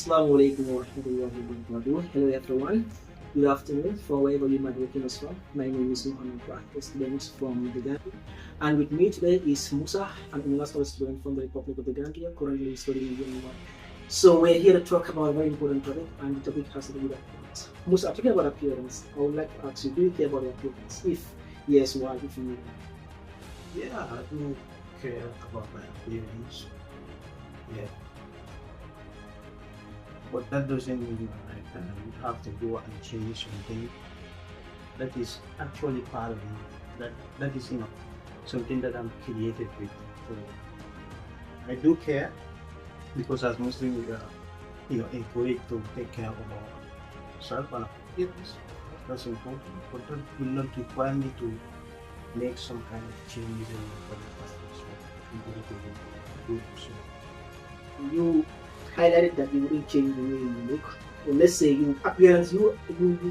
Assalamu alaikum wa rahmatullahi wa barakatuh. Hello everyone. Good afternoon from wherever you might be working as well. My name is Muhammad Bra, a student from the Gambia. And with me today is Musa, an international student from the Republic of the Gambia, currently studying in Union. So we're here to talk about a very important topic, and the topic has to do with appearance. Musa, talking about appearance, I would like to ask you, do you care about your appearance? If yes, why? If you Yeah, I do care about my appearance. Yeah, but that doesn't mean like you have to go and change something that is actually part of me. That is something that I'm created with. So I do care because as Muslim we are encouraged to take care of ourselves and appearance. That's important, but that will not require me to make some kind of changes in my body. So, you highlighted that you wouldn't change the way you look. Or let's say you appearance, you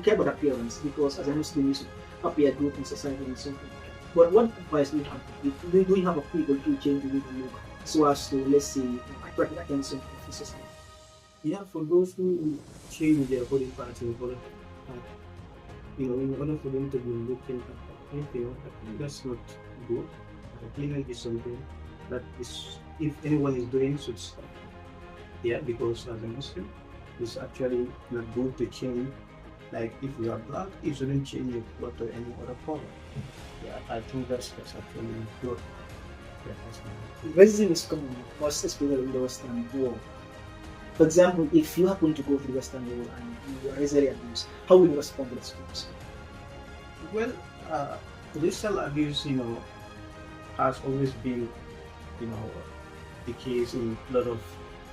care about appearance because as a Muslim you should appear good in society and something like that. But what advice do you have? Do you have a people to change the way you look so as to let's say attract the attention of the society? yeah, for those who change their body parts in order for them to be looking anything, that's not good. Cleaning is something that is, if anyone is doing, should stop. Yeah, because as a Muslim, it's actually not good to change. Like if you are black, you shouldn't change your color to any other color. Yeah, I think that's actually good. Yeah, that's my Racism is common, most especially in the Western world. For example, if you happen to go to the Western world and you are racially abused, how will you respond to this? Well, racial abuse, has always been, you know, the case in a lot of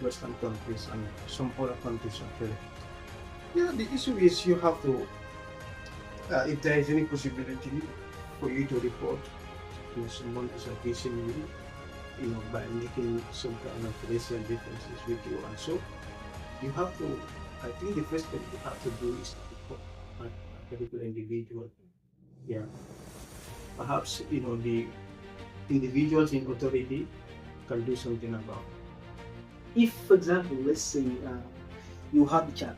Western countries and some other countries actually. Yeah, the issue is you have to, if there is any possibility for you to report, someone is abusing you, by making some kind of racial differences with you, and so you have to. I think the first thing you have to do is to report a particular individual. Yeah, perhaps the individuals in authority can do something about. If, for example, let's say you have the child,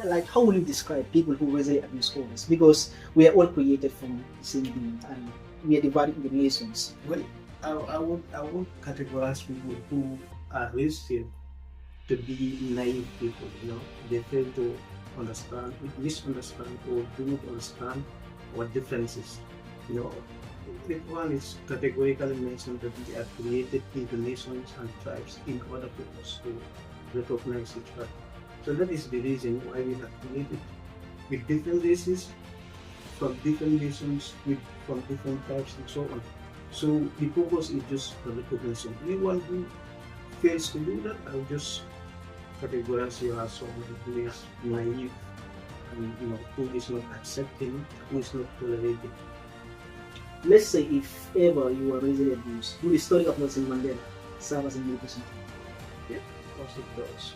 like how will you describe people who racially abuse others? Because we are all created from the same being and we are divided into nations. Well, I would categorize people who are raised to be naive people. They fail to understand, misunderstand, or do not understand what differences. You know, if one is categorically mentioned that we are created into nations and tribes in order for us to recognize each other. So that is the reason why we are created with different races, from different nations, from different tribes and so on. So the purpose is just for recognition. Anyone who fails to do that, I'll just categorize you as someone who is naive and who is not accepting, who is not tolerating. Let's say if ever you are racially abused, will the story of Nelson Mandela serve as a motivation? Yeah, of course it does.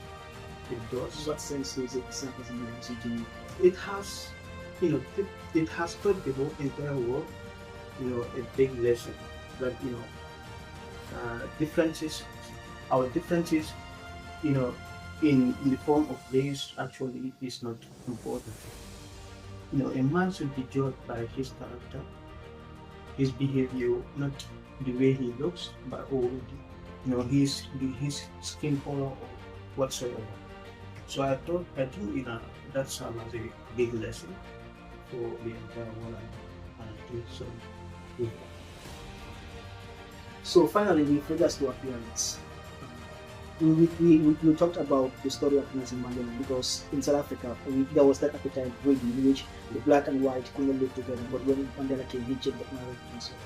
It does. What sense does it serve as a motivation to you? It has, it has taught the whole entire world, a big lesson that differences, our differences, in the form of race actually is not important. A man should be judged by his character, his behavior, not the way he looks, but his skin color or whatsoever. So I think that serves as a big lesson for the entire world, and I think so. Yeah. So finally, with regards to appearance, we talked about the story of Nelson Mandela because in South Africa there was that appetite waiting in which the black and white couldn't live together, but when Mandela came, he changed that narrative and so on.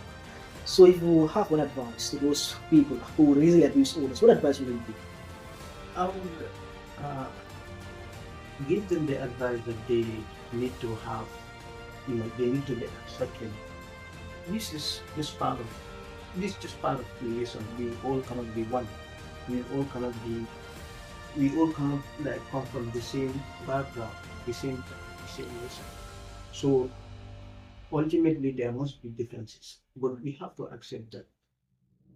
So if you have one advice to those people who really abuse others, what advice would it be? I would give them the advice that they need to have, they need to be accepted. This is just part of creation. We all cannot be one. We all cannot like come from the same background, the same nation. So ultimately there must be differences, but we have to accept that.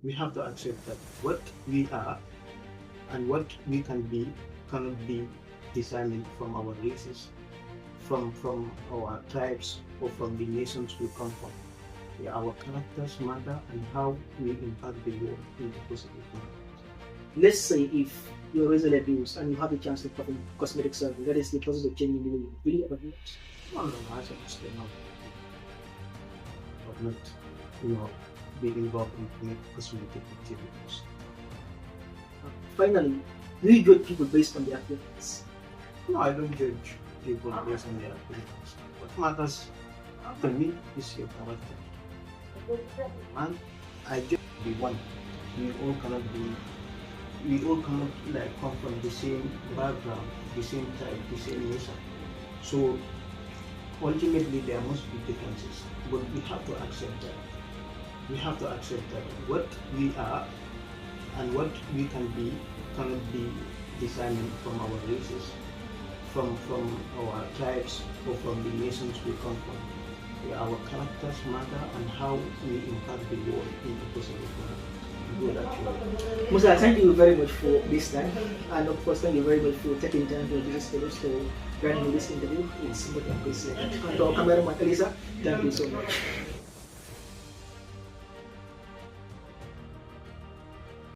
We have to accept that what we are and what we can be cannot be determined from our races, from our tribes, or from the nations we come from. Yeah, our characters matter and how we impact the world in a positive manner. Let's say if you're easily abused and you have a chance to perform cosmetic surgery, that is the process of changing the way you really ever do it. No, no, I understand now. But not, be involved in cosmetic activities. Finally, do you judge people based on their appearance? No, I don't judge people based on their appearance. What matters to me is your character. And I just be one. We all cannot like come from the same background, the same type, the same nation. So ultimately there must be differences, but we have to accept that. We have to accept that what we are and what we can be cannot be determined from our races, from our tribes, or from the nations we come from. Yeah, our characters matter and how we impact the world in a positive manner. Good, actually. Musa, thank you very much for this time, and of course, thank you very much for taking time to do this to running this interview. It's much appreciated. And to our cameraman Elisa, thank you so much.